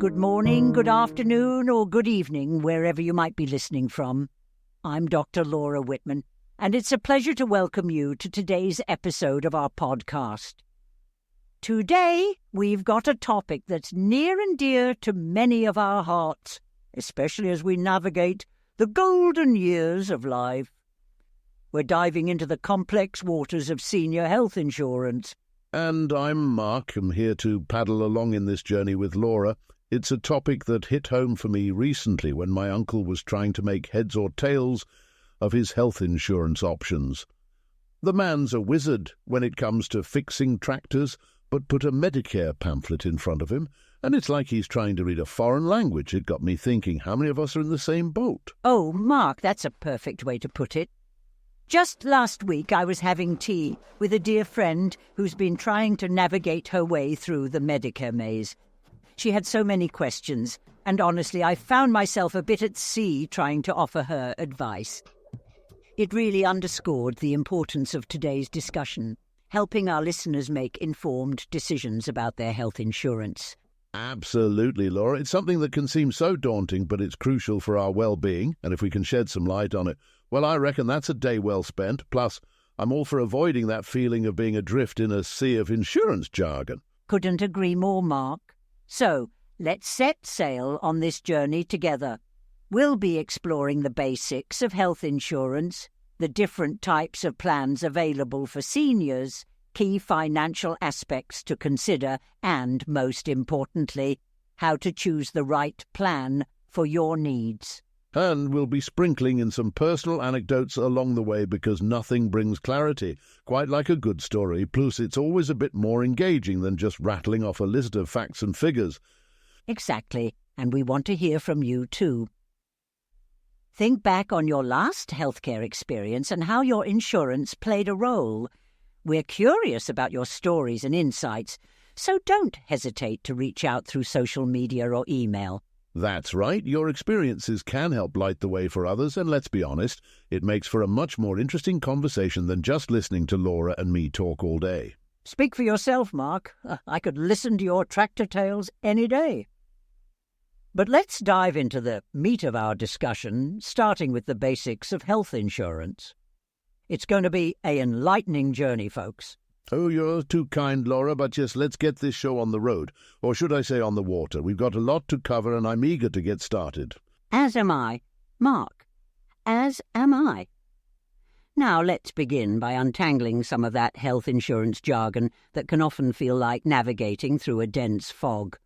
Good morning, good afternoon, or good evening, wherever you might be listening from. I'm Dr. Laura Whitman, and it's a pleasure to welcome you to today's episode of our podcast. Today, we've got a topic that's near and dear to many of our hearts, especially as we navigate the golden years of life. We're diving into the complex waters of senior health insurance. And I'm Mark. I'm here to paddle along in this journey with Laura. It's a topic that hit home for me recently when my uncle was trying to make heads or tails of his health insurance options. The man's a wizard when it comes to fixing tractors, but put a Medicare pamphlet in front of him, and it's like he's trying to read a foreign language. It got me thinking, how many of us are in the same boat? Oh, Mark, that's a perfect way to put it. Just last week I was having tea with a dear friend who's been trying to navigate her way through the Medicare maze. She had so many questions, and honestly I found myself a bit at sea trying to offer her advice. It really underscored the importance of today's discussion, helping our listeners make informed decisions about their health insurance. Absolutely, Laura. It's something that can seem so daunting, but it's crucial for our well-being, and if we can shed some light on it, well, I reckon that's a day well spent. Plus, I'm all for avoiding that feeling of being adrift in a sea of insurance jargon. Couldn't agree more, Mark. So, let's set sail on this journey together. We'll be exploring the basics of health insurance, the different types of plans available for seniors, key financial aspects to consider, and, most importantly, how to choose the right plan for your needs. And we'll be sprinkling in some personal anecdotes along the way because nothing brings clarity, quite like a good story, plus it's always a bit more engaging than just rattling off a list of facts and figures. Exactly, and we want to hear from you too. Think back on your last healthcare experience and how your insurance played a role. We're curious about your stories and insights, so don't hesitate to reach out through social media or email. That's right, your experiences can help light the way for others, and let's be honest, it makes for a much more interesting conversation than just listening to Laura and me talk all day. Speak for yourself, Mark. I could listen to your tractor tales any day. But let's dive into the meat of our discussion, starting with the basics of health insurance. It's going to be an enlightening journey, folks. Oh, you're too kind, Laura, but just let's get this show on the road, or should I say on the water. We've got a lot to cover and I'm eager to get started. As am I, Mark. As am I. Now let's begin by untangling some of that health insurance jargon that can often feel like navigating through a dense fog.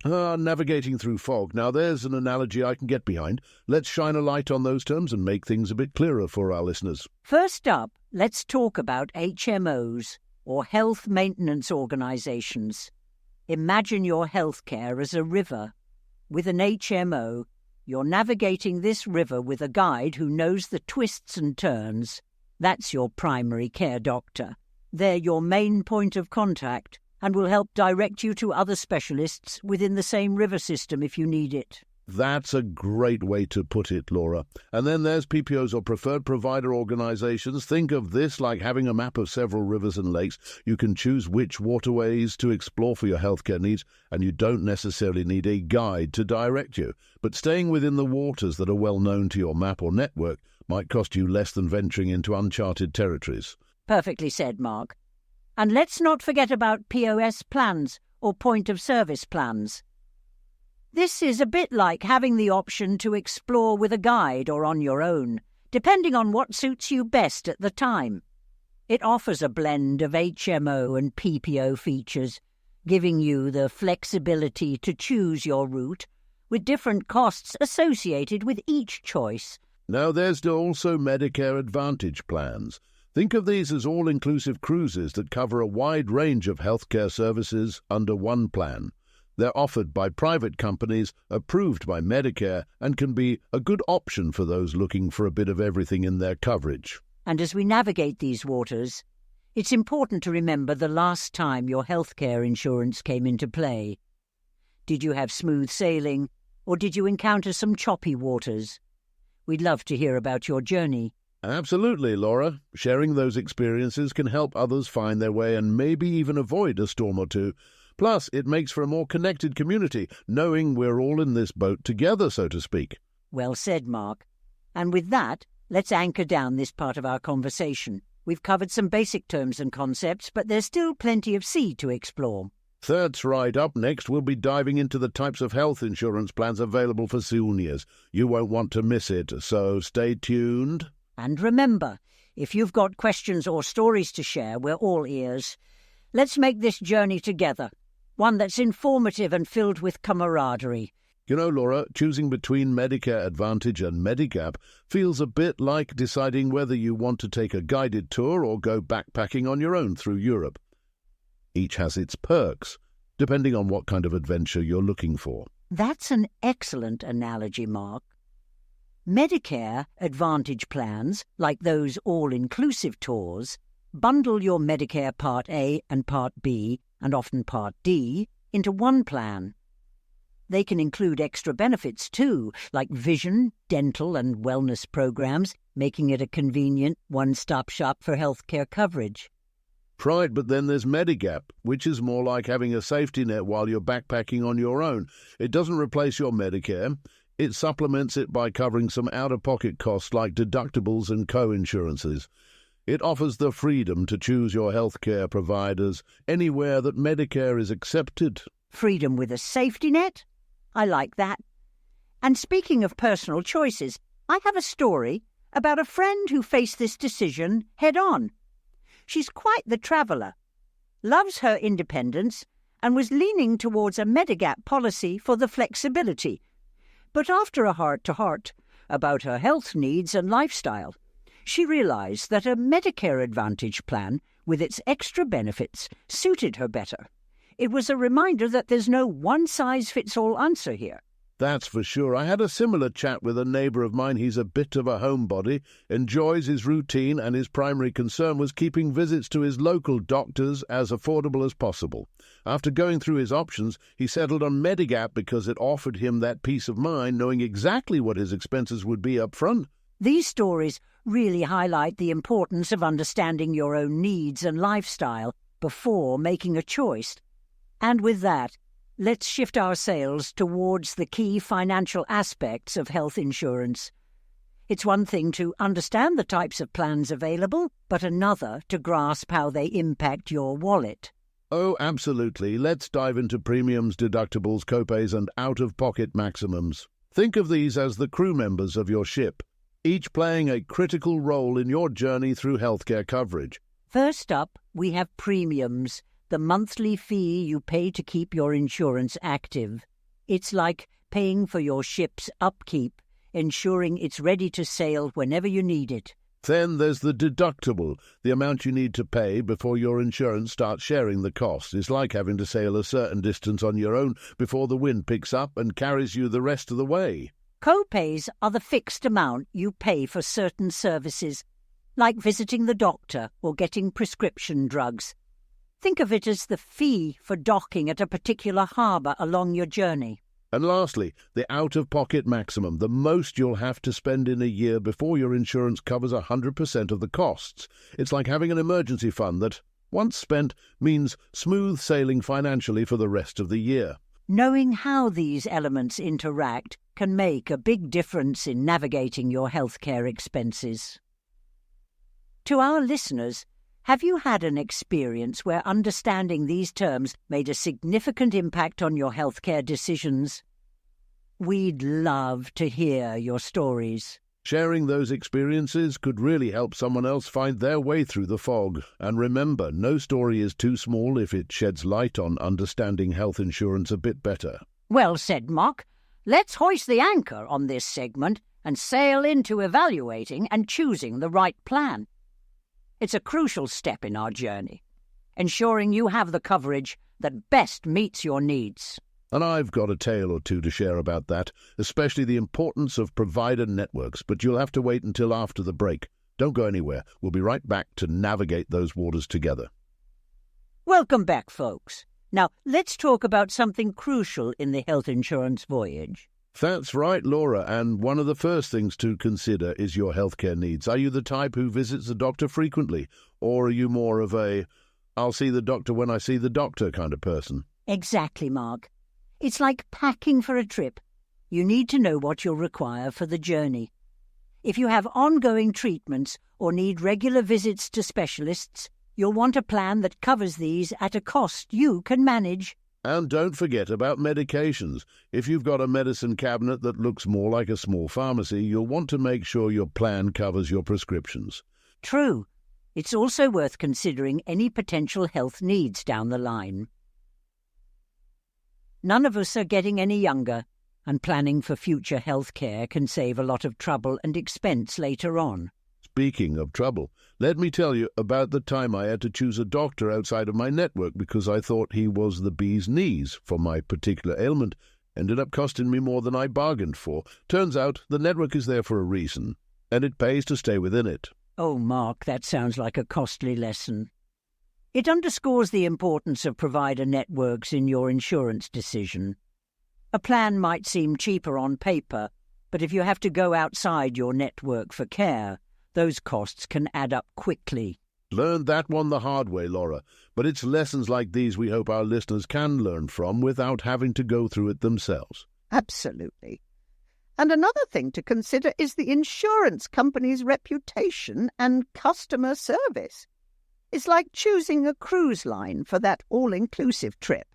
Navigating through fog. Now there's an analogy I can get behind. Let's shine a light on those terms and make things a bit clearer for our listeners. First up, let's talk about HMOs, or health maintenance organisations. Imagine your healthcare as a river. With an HMO, you're navigating this river with a guide who knows the twists and turns. That's your primary care doctor. They're your main point of contact and will help direct you to other specialists within the same river system if you need it. That's a great way to put it, Laura. And then there's PPOs or preferred provider organisations. Think of this like having a map of several rivers and lakes. You can choose which waterways to explore for your healthcare needs, and you don't necessarily need a guide to direct you. But staying within the waters that are well known to your map or network might cost you less than venturing into uncharted territories. Perfectly said, Mark. And let's not forget about POS plans, or point-of-service plans. This is a bit like having the option to explore with a guide or on your own, depending on what suits you best at the time. It offers a blend of HMO and PPO features, giving you the flexibility to choose your route, with different costs associated with each choice. Now there's also Medicare Advantage plans. Think of these as all-inclusive cruises that cover a wide range of healthcare services under one plan. They're offered by private companies, approved by Medicare, and can be a good option for those looking for a bit of everything in their coverage. And as we navigate these waters, it's important to remember the last time your healthcare insurance came into play. Did you have smooth sailing, or did you encounter some choppy waters? We'd love to hear about your journey. Absolutely, Laura. Sharing those experiences can help others find their way and maybe even avoid a storm or two. Plus, it makes for a more connected community, knowing we're all in this boat together, so to speak. Well said, Mark. And with that, let's anchor down this part of our conversation. We've covered some basic terms and concepts, but there's still plenty of sea to explore. That's right. Up next, we'll be diving into the types of health insurance plans available for seniors. You won't want to miss it, so stay tuned. And remember, if you've got questions or stories to share, we're all ears. Let's make this journey together, one that's informative and filled with camaraderie. You know, Laura, choosing between Medicare Advantage and Medigap feels a bit like deciding whether you want to take a guided tour or go backpacking on your own through Europe. Each has its perks, depending on what kind of adventure you're looking for. That's an excellent analogy, Mark. Medicare Advantage plans, like those all-inclusive tours, bundle your Medicare Part A and Part B, and often Part D, into one plan. They can include extra benefits too, like vision, dental and wellness programs, making it a convenient one-stop shop for healthcare coverage. Right, but then there's Medigap, which is more like having a safety net while you're backpacking on your own. It doesn't replace your Medicare. It supplements it by covering some out-of-pocket costs like deductibles and co-insurances. It offers the freedom to choose your healthcare providers anywhere that Medicare is accepted. Freedom with a safety net? I like that. And speaking of personal choices, I have a story about a friend who faced this decision head-on. She's quite the traveller, loves her independence, and was leaning towards a Medigap policy for the flexibility. But after a heart-to-heart about her health needs and lifestyle, she realised that a Medicare Advantage plan with its extra benefits suited her better. It was a reminder that there's no one-size-fits-all answer here. That's for sure. I had a similar chat with a neighbour of mine. He's a bit of a homebody, enjoys his routine, and his primary concern was keeping visits to his local doctors as affordable as possible. After going through his options, he settled on Medigap because it offered him that peace of mind, knowing exactly what his expenses would be up front. These stories really highlight the importance of understanding your own needs and lifestyle before making a choice. And with that, let's shift our sails towards the key financial aspects of health insurance. It's one thing to understand the types of plans available, but another to grasp how they impact your wallet. Oh, absolutely. Let's dive into premiums, deductibles, copays, and out-of-pocket maximums. Think of these as the crew members of your ship, each playing a critical role in your journey through healthcare coverage. First up, we have premiums, the monthly fee you pay to keep your insurance active. It's like paying for your ship's upkeep, ensuring it's ready to sail whenever you need it. Then there's the deductible, the amount you need to pay before your insurance starts sharing the cost. It's like having to sail a certain distance on your own before the wind picks up and carries you the rest of the way. Co-pays are the fixed amount you pay for certain services, like visiting the doctor or getting prescription drugs. Think of it as the fee for docking at a particular harbour along your journey. And lastly, the out-of-pocket maximum, the most you'll have to spend in a year before your insurance covers 100% of the costs. It's like having an emergency fund that, once spent, means smooth sailing financially for the rest of the year. Knowing how these elements interact can make a big difference in navigating your healthcare expenses. To our listeners, have you had an experience where understanding these terms made a significant impact on your healthcare decisions? We'd love to hear your stories. Sharing those experiences could really help someone else find their way through the fog. And remember, no story is too small if it sheds light on understanding health insurance a bit better. Well said, Mark. Let's hoist the anchor on this segment and sail into evaluating and choosing the right plan. It's a crucial step in our journey, ensuring you have the coverage that best meets your needs. And I've got a tale or two to share about that, especially the importance of provider networks, but you'll have to wait until after the break. Don't go anywhere. We'll be right back to navigate those waters together. Welcome back, folks. Now, let's talk about something crucial in the health insurance voyage. That's right, Laura, and one of the first things to consider is your healthcare needs. Are you the type who visits the doctor frequently, or are you more of a, I'll see the doctor when I see the doctor kind of person? Exactly, Mark. It's like packing for a trip. You need to know what you'll require for the journey. If you have ongoing treatments or need regular visits to specialists, you'll want a plan that covers these at a cost you can manage. And don't forget about medications. If you've got a medicine cabinet that looks more like a small pharmacy, you'll want to make sure your plan covers your prescriptions. True. It's also worth considering any potential health needs down the line. None of us are getting any younger, and planning for future health care can save a lot of trouble and expense later on. Speaking of trouble, let me tell you about the time I had to choose a doctor outside of my network because I thought he was the bee's knees for my particular ailment. Ended up costing me more than I bargained for. Turns out the network is there for a reason, and it pays to stay within it. Oh, Mark, that sounds like a costly lesson. It underscores the importance of provider networks in your insurance decision. A plan might seem cheaper on paper, but if you have to go outside your network for care, those costs can add up quickly. Learned that one the hard way, Laura, but it's lessons like these we hope our listeners can learn from without having to go through it themselves. Absolutely. And another thing to consider is the insurance company's reputation and customer service. It's like choosing a cruise line for that all-inclusive trip.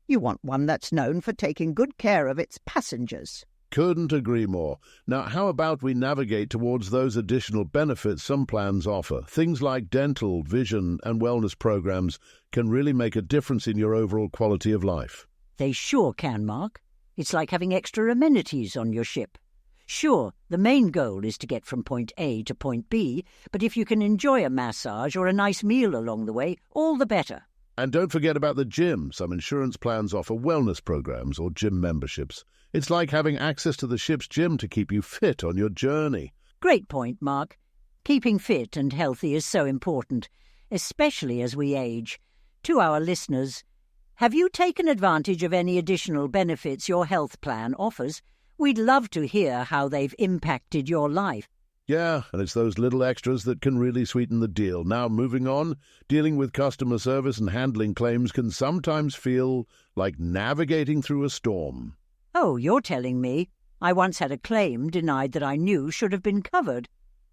You want one that's known for taking good care of its passengers. Couldn't agree more. Now, how about we navigate towards those additional benefits some plans offer? Things like dental, vision, and wellness programs can really make a difference in your overall quality of life. They sure can, Mark. It's like having extra amenities on your ship. Sure, the main goal is to get from point A to point B, but if you can enjoy a massage or a nice meal along the way, all the better. And don't forget about the gym. Some insurance plans offer wellness programs or gym memberships. It's like having access to the ship's gym to keep you fit on your journey. Great point, Mark. Keeping fit and healthy is so important, especially as we age. To our listeners, have you taken advantage of any additional benefits your health plan offers? We'd love to hear how they've impacted your life. Yeah, and it's those little extras that can really sweeten the deal. Now, moving on, dealing with customer service and handling claims can sometimes feel like navigating through a storm. Oh, you're telling me. I once had a claim denied that I knew should have been covered.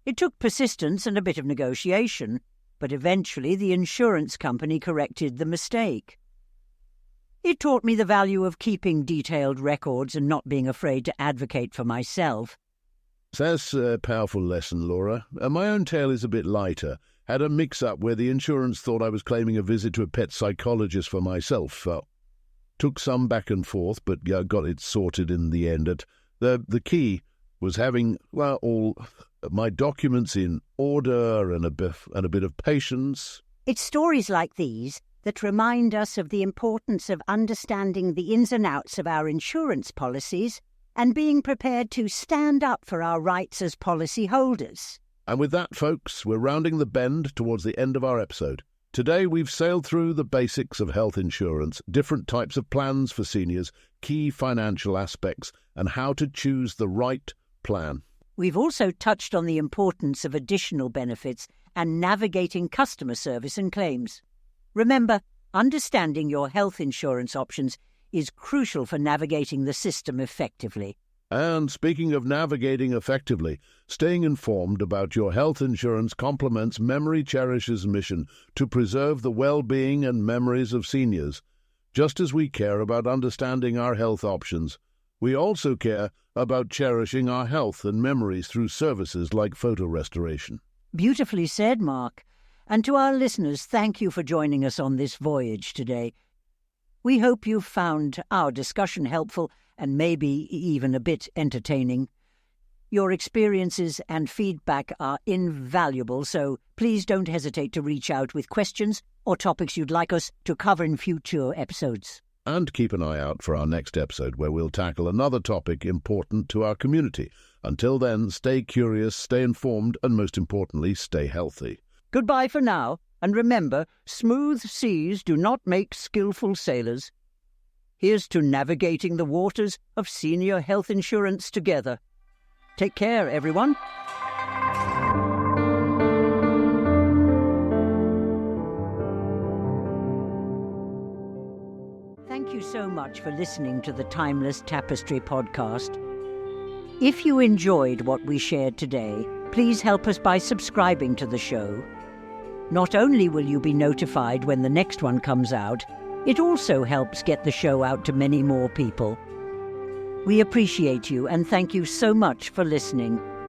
It took persistence and a bit of negotiation, but eventually the insurance company corrected the mistake. It taught me the value of keeping detailed records and not being afraid to advocate for myself. That's a powerful lesson, Laura. My own tale is a bit lighter. Had a mix-up where the insurance thought I was claiming a visit to a pet psychologist for myself. Took some back and forth, but got it sorted in the end. The key was having all my documents in order and a bit of patience. It's stories like these that remind us of the importance of understanding the ins and outs of our insurance policies and being prepared to stand up for our rights as policy holders. And with that, folks, we're rounding the bend towards the end of our episode. Today we've sailed through the basics of health insurance, different types of plans for seniors, key financial aspects, and how to choose the right plan. We've also touched on the importance of additional benefits and navigating customer service and claims. Remember, understanding your health insurance options is crucial for navigating the system effectively. And speaking of navigating effectively, staying informed about your health insurance complements MemoryCherish's mission to preserve the well-being and memories of seniors. Just as we care about understanding our health options, we also care about cherishing our health and memories through services like photo restoration. Beautifully said, Mark. And to our listeners, thank you for joining us on this voyage today. We hope you've found our discussion helpful and maybe even a bit entertaining. Your experiences and feedback are invaluable, so please don't hesitate to reach out with questions or topics you'd like us to cover in future episodes. And keep an eye out for our next episode where we'll tackle another topic important to our community. Until then, stay curious, stay informed, and most importantly, stay healthy. Goodbye for now, and remember, smooth seas do not make skillful sailors. Here's to navigating the waters of senior health insurance together. Take care, everyone. Thank you so much for listening to the Timeless Tapestry podcast. If you enjoyed what we shared today, please help us by subscribing to the show. Not only will you be notified when the next one comes out, it also helps get the show out to many more people. We appreciate you and thank you so much for listening.